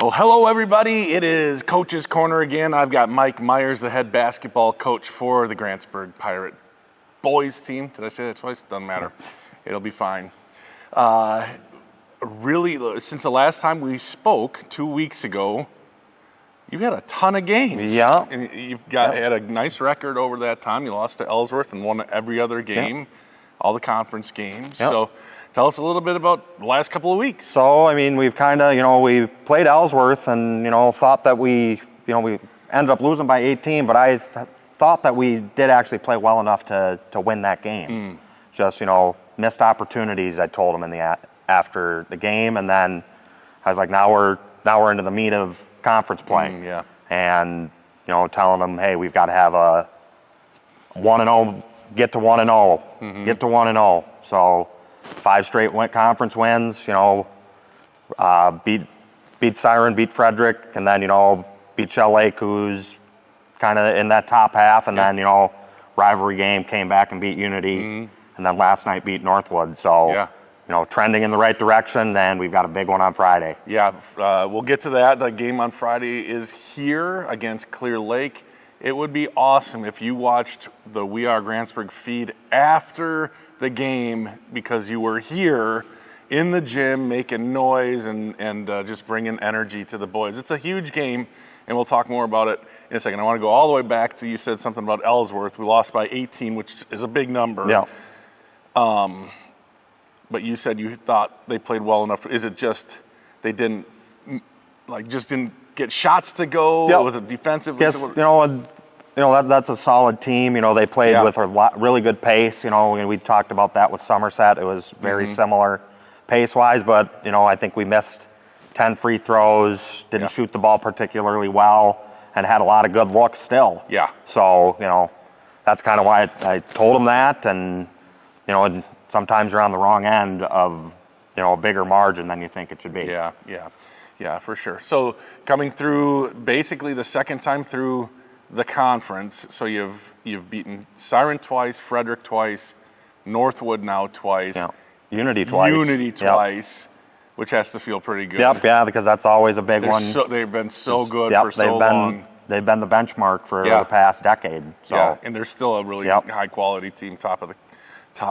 Well, hello, everybody. It is Coach's Corner again. I've got Mike Myers, the head basketball coach for the Grantsburg Pirate boys team. Did I say that twice? Doesn't matter. It'll be fine. Really, since the last time we spoke 2 weeks ago, you've had a ton of games. Yeah. And you've had a nice record over that time. You lost to Ellsworth and won every other game, all the conference games. Yep. So tell us a little bit about the last couple of weeks. So, I mean, we've kind of, we played Ellsworth and, thought that we ended up losing by 18, but I thought that we did actually play well enough to win that game. Just, missed opportunities, I told them after the game, and then I was like, now we're into the meat of conference play. And, telling them, hey, we've got to have a 1-0, get to 1-0, get to 1-0. So 5 straight conference wins, beat Siren, beat Frederick, and then, beat Shell Lake, who's kind of in that top half, and then, rivalry game, came back and beat Unity, and then last night beat Northwood. So, trending in the right direction, and we've got a big one on Friday. We'll get to that. The game on Friday is here against Clear Lake. It would be awesome if you watched the We Are Grantsburg feed after the game, because you were here in the gym making noise and just bringing energy to the boys. It's a huge game, and we'll talk more about it in a second. I want to go all the way back to, you said something about Ellsworth. We lost by 18, which is a big number. But you said you thought they played well enough. Is it just they didn't get shots to go? Was it defensive? Yes, that's a solid team. They played with a really good pace. We talked about that with Somerset. It was very similar pace-wise, but, I think we missed 10 free throws, didn't shoot the ball particularly well, and had a lot of good looks still. So, that's kind of why I told them that, and, and sometimes you're on the wrong end of, a bigger margin than you think it should be. Yeah, for sure. So coming through basically the second time through the conference, so you've beaten Siren twice, Frederick twice, Northwood now twice, Unity twice, which has to feel pretty good. Because that's always a big one. They've been so good for so long. They've been the benchmark for the past decade. So. And they're still a really high quality team, top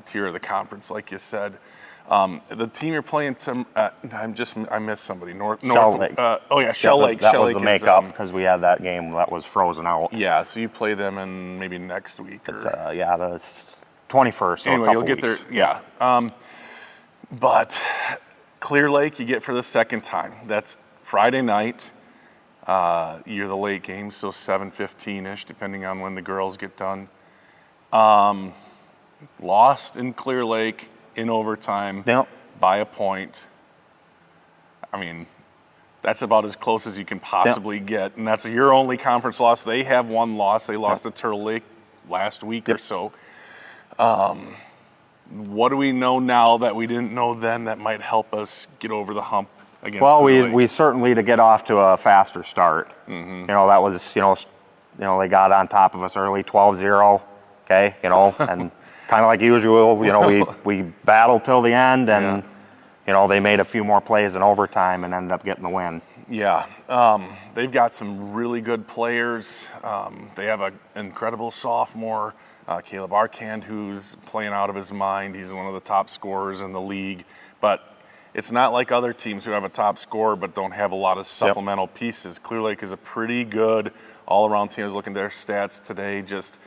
tier of the conference, like you said. The team you're playing, I missed somebody. Shell Lake. Shell Lake. That was the makeup because we had that game that was frozen out. So you play them in maybe next week. It's, the 21st. So anyway, you'll get there. But Clear Lake, you get for the second time. That's Friday night. You're the late game, so 7:15-ish, depending on when the girls get done. Lost in Clear Lake in overtime by a point. I mean, that's about as close as you can possibly get, and that's your only conference loss. They have one loss. They lost to Turtle Lake last week or so. What do we know now that we didn't know then that might help us get over the hump against Clear Lake? we certainly, to get off to a faster start. That was, they got on top of us early, 12-0, and kind of like usual, we battled till the end, and they made a few more plays in overtime and ended up getting the win. They've got some really good players. They have an incredible sophomore, Caleb Arkand, who's playing out of his mind. He's one of the top scorers in the league, but it's not like other teams who have a top scorer but don't have a lot of supplemental pieces. Clear Lake is a pretty good all-around team. I was looking at their stats today. Just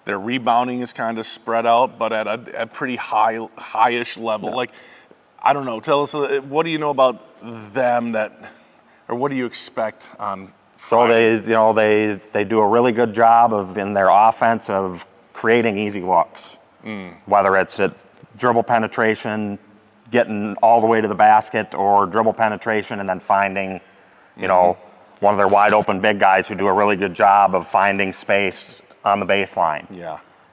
their rebounding is kind of spread out, but at a pretty high-ish level. I don't know. Tell us, what do you know about them or what do you expect on Friday? So they do a really good job in their offense of creating easy looks, whether it's at dribble penetration, getting all the way to the basket, or dribble penetration and then finding, one of their wide open big guys who do a really good job of finding space on the baseline.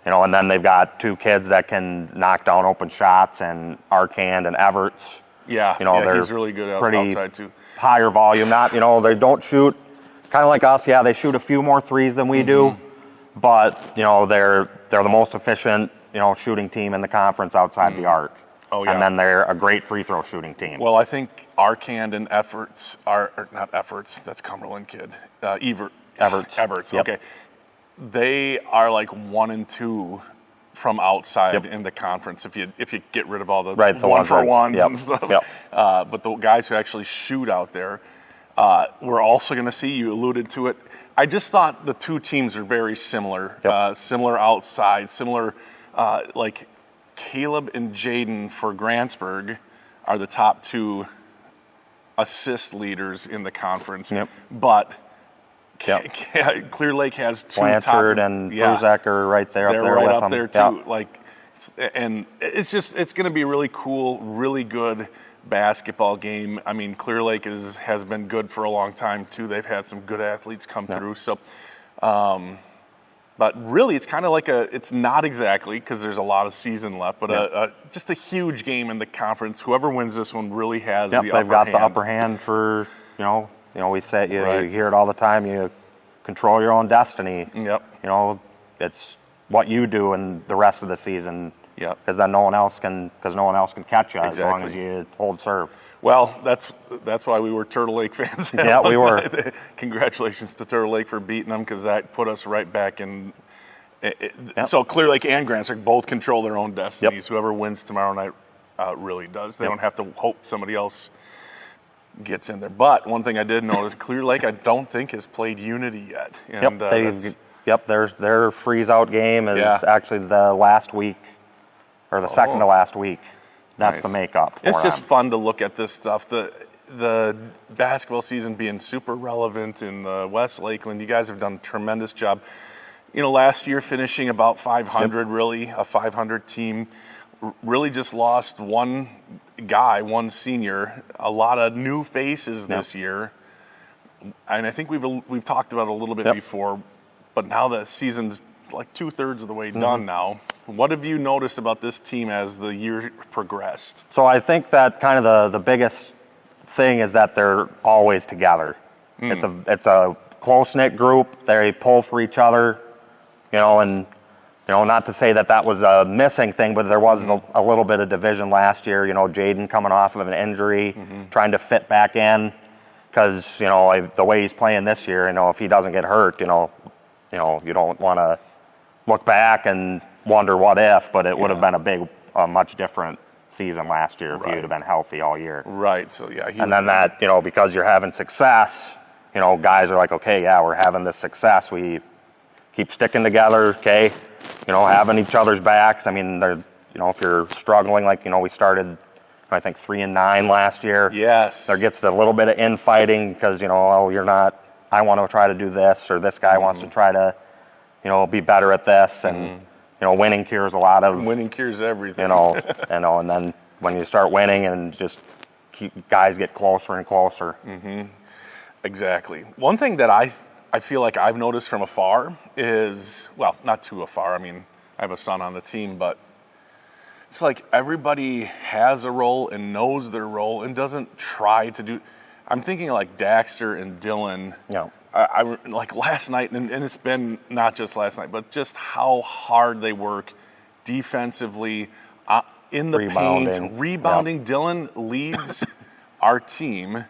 And then they've got 2 kids that can knock down open shots, and Arkand and Everts. They're he's really good outside too. Higher volume, they don't shoot, kind of like us. They shoot a few more threes than we do, but they're the most efficient shooting team in the conference outside the arc. And then they're a great free throw shooting team. Well, I think Arcand and Efforts are or not Efforts. That's Cumberland kid. Everts. Yep. Okay, they are like 1 and 2 from outside in the conference. If you get rid of all the Right, the one ones for that- ones yep, and stuff. yep. But the guys who actually shoot out there, we're also going to see. You alluded to it. I just thought the two teams are very similar. Yep. Similar outside. Similar, like Caleb and Jaden for Grantsburg are the top 2 assist leaders in the conference. Yep. But Yep. Clear Lake has 2 Blanchard top, and Bruzek are right there. they're up there right with up them. there too. Yep. Like, it's going to be a really cool, really good basketball game. I mean, Clear Lake has been good for a long time too. They've had some good athletes come through. So, but really, it's kind of like it's not exactly because there's a lot of season left, but just a huge game in the conference. Whoever wins this one really has the upper hand. They've got the upper hand for we say you hear it all the time. You control your own destiny. Yep. It's what you do in the rest of the season. Yep. Because then no one else can catch you as long Exactly. as you hold serve. Well, that's why we were Turtle Lake fans. Yeah, we were. Congratulations to Turtle Lake for beating them because that put us right back in. So Clear Lake and Grantsburg both control their own destinies. Yep. Whoever wins tomorrow night really does. They don't have to hope somebody else gets in there. But one thing I did notice, Clear Lake I don't think has played Unity yet. And, their freeze-out game is actually the last week, or the second to last week. That's Nice. the makeup for It's just them. fun to look at this stuff. The basketball season being super relevant in the West Lakeland. You guys have done a tremendous job. Last year finishing about 500, really a 500 team. Really just lost one guy, one senior. A lot of new faces this year, and I think we've talked about it a little bit before. But now the season's like 2/3 of the way done now. What have you noticed about this team as the year progressed? So I think that kind of the biggest thing is that they're always together. It's a close-knit group. They pull for each other, and not to say that was a missing thing, but there was a little bit of division last year. Jaden coming off of an injury, trying to fit back in, because the way he's playing this year, if he doesn't get hurt, you don't want to look back and wonder what if, but it would have been a much different season last year if he would have been healthy all year. Right. So And then that, because you're having success, guys are like, okay, we're having this success. We keep sticking together, okay, having each other's backs. I mean, they're, if you're struggling, like, we started, I think 3-9 last year. Yes. There gets a little bit of infighting because, you're not, I want to try to do this, or this guy wants to try to, be better at this. And, winning cures a lot of, Winning cures everything. and then when you start winning and just guys get closer and closer. Exactly. One thing that I feel like I've noticed from afar is, well, not too afar. I mean, I have a son on the team, but it's like everybody has a role and knows their role and doesn't try to do. I'm thinking like Daxter and Dylan. Yeah. I like last night, and it's been not just last night, but just how hard they work defensively in the paint, rebounding. Yep. Dylan leads our team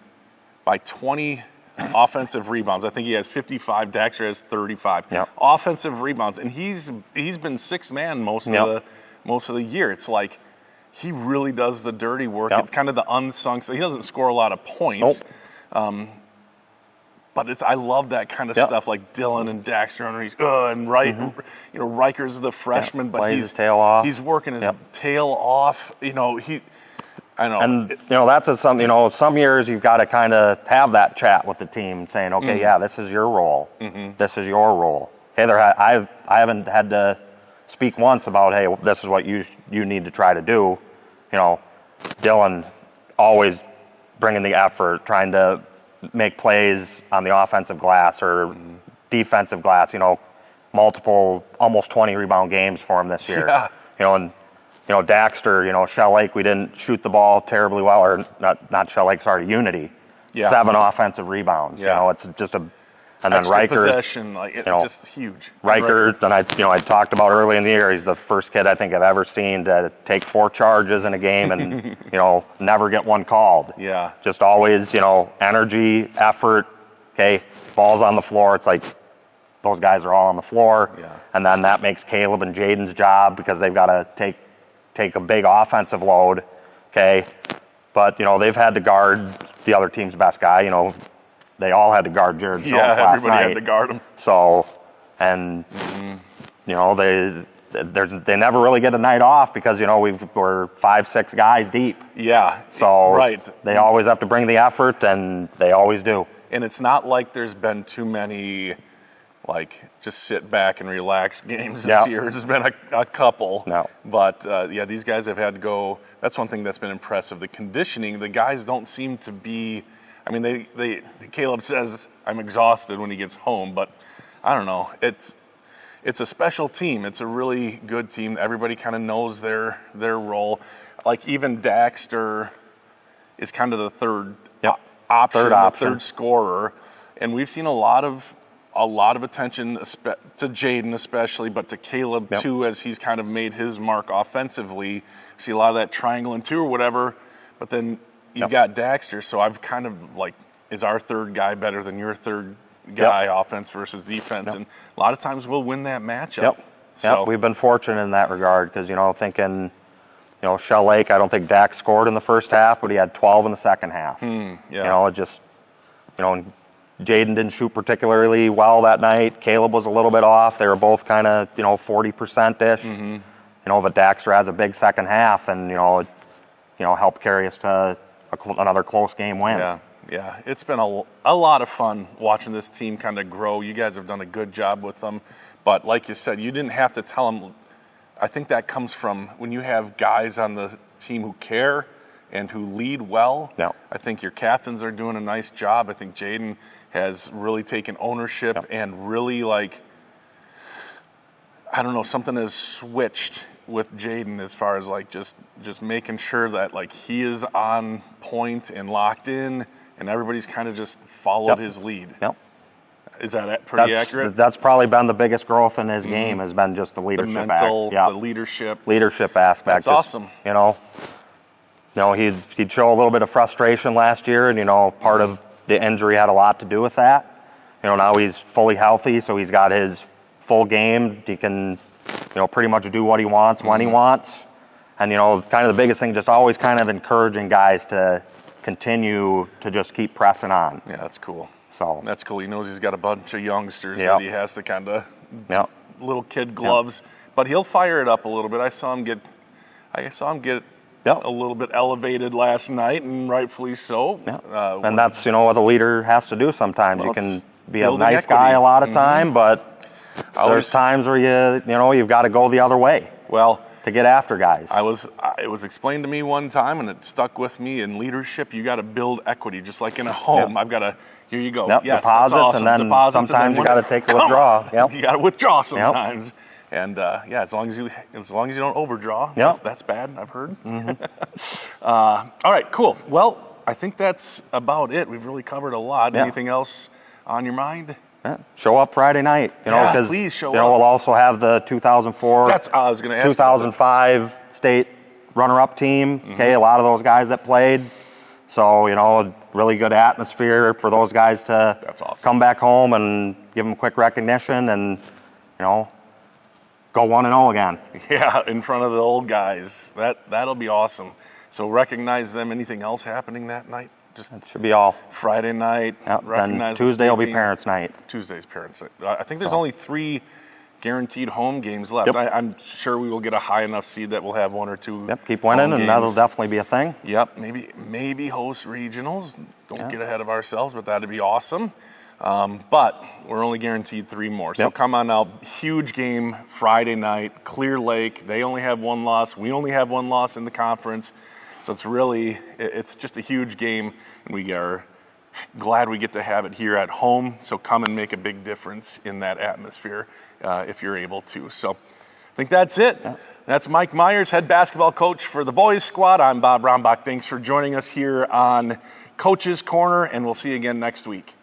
by 20 offensive rebounds. I think he has 55. Daxter has 35 offensive rebounds, and he's been sixth man most of the year. It's like he really does the dirty work. It's kind of the unsung. So he doesn't score a lot of points. But I love that kind of stuff, like Dylan and Daxter underneath, and Riker's the freshman, but Plays his tail off. He's working his tail off. I know. And that's something. Some years you've got to kind of have that chat with the team, saying, okay, this is your role. This is your role. Okay, I haven't had to speak once about, hey, this is what you need to try to do. Dylan always bringing the effort, trying to make plays on the offensive glass or defensive glass. Multiple, almost 20 rebound games for him this year. And Daxter, Shell Lake, we didn't shoot the ball terribly well, or not Shell Lake, sorry, Unity. 7 offensive rebounds. It's just And then Extra Riker, possession, like just huge. Riker, then I talked about early in the year, he's the first kid I think I've ever seen to take 4 charges in a game and, never get one called. Yeah. Just always, energy, effort, okay, ball's on the floor. It's like those guys are all on the floor. Yeah. And then that makes Caleb and Jaden's job because they've got to take a big offensive load, okay? But, they've had to guard the other team's best guy, They all had to guard Jared Jones last everybody night. had to guard him. So, and they never really get a night off because we're 5-6 guys deep. Yeah. So right. They always have to bring the effort, and they always do. And it's not like there's been too many, just sit back and relax games this year. There's been a couple. No. But these guys have had to go. That's one thing that's been impressive. The conditioning. The guys don't seem to be. I mean, Caleb says I'm exhausted when he gets home, but I don't know. It's a special team. It's a really good team. Everybody kind of knows their role. Like even Daxter is kind of the third option, the third scorer, and we've seen a lot of attention to Jaden especially, but to Caleb too, as he's kind of made his mark offensively. See a lot of that triangle and 2 or whatever, but then you've got Daxter, so I've kind of is our third guy better than your third guy, offense versus defense? And a lot of times we'll win that matchup. So we've been fortunate in that regard because, thinking, Shell Lake, I don't think Dax scored in the first half, but he had 12 in the second half. It just, Jaden didn't shoot particularly well that night. Caleb was a little bit off. They were both kind of, 40%-ish. But Daxter has a big second half and, helped carry us to another close game win. Yeah. It's been a lot of fun watching this team kind of grow. You guys have done a good job with them. But like you said, you didn't have to tell them. I think that comes from when you have guys on the team who care and who lead well. I think your captains are doing a nice job. I think Jaden has really taken ownership and really something has switched with Jaden as far as just making sure that he is on point and locked in, and everybody's kind of just followed his lead. Is that pretty accurate? That's probably been the biggest growth in his game has been just the leadership, the mental, the leadership aspect. That's awesome. He'd show a little bit of frustration last year, and part of the injury had a lot to do with that. Now he's fully healthy, so he's got his full game. He can pretty much do what he wants when he wants. And, kind of the biggest thing, just always kind of encouraging guys to continue to just keep pressing on. Yeah, that's cool. So that's cool. He knows he's got a bunch of youngsters that he has to kind of little kid gloves. But he'll fire it up a little bit. I saw him get a little bit elevated last night, and rightfully so. And that's, what a leader has to do sometimes. You can be a nice guy a lot of time, but there's times where you've got to go the other way. Well, to get after guys. It was explained to me one time, and it stuck with me. In leadership, you got to build equity, just like in a home. I've got to. Here you go. Yes, deposits, that's awesome. And then sometimes you got to take a withdrawal. You got to withdraw sometimes. And as long as you don't overdraw, that's bad. I've heard. All right, cool. Well, I think that's about it. We've really covered a lot. Anything else on your mind? Show up Friday night, because please show up. We'll also have the 2004, I was going to ask 2005 state runner-up team. Okay, a lot of those guys that played. So really good atmosphere for those guys to come back home and give them quick recognition and go 1-0 again. Yeah, in front of the old guys. That'll be awesome. So recognize them. Anything else happening that night? That should be all. Friday night. Then Tuesday will be Parents' Night. Tuesday's Parents' Night. I think there's only 3 guaranteed home games left. I'm sure we will get a high enough seed that we'll have 1 or 2. Keep winning, and that'll definitely be a thing. Maybe host regionals. Don't get ahead of ourselves, but that'd be awesome. But we're only guaranteed 3 more. So come on out. Huge game Friday night. Clear Lake. They only have 1 loss. We only have 1 loss in the conference. So it's just a huge game, and we are glad we get to have it here at home. So come and make a big difference in that atmosphere if you're able to. So I think that's it. That's Mike Myers, head basketball coach for the boys squad. I'm Bob Rombach. Thanks for joining us here on Coach's Corner, and we'll see you again next week.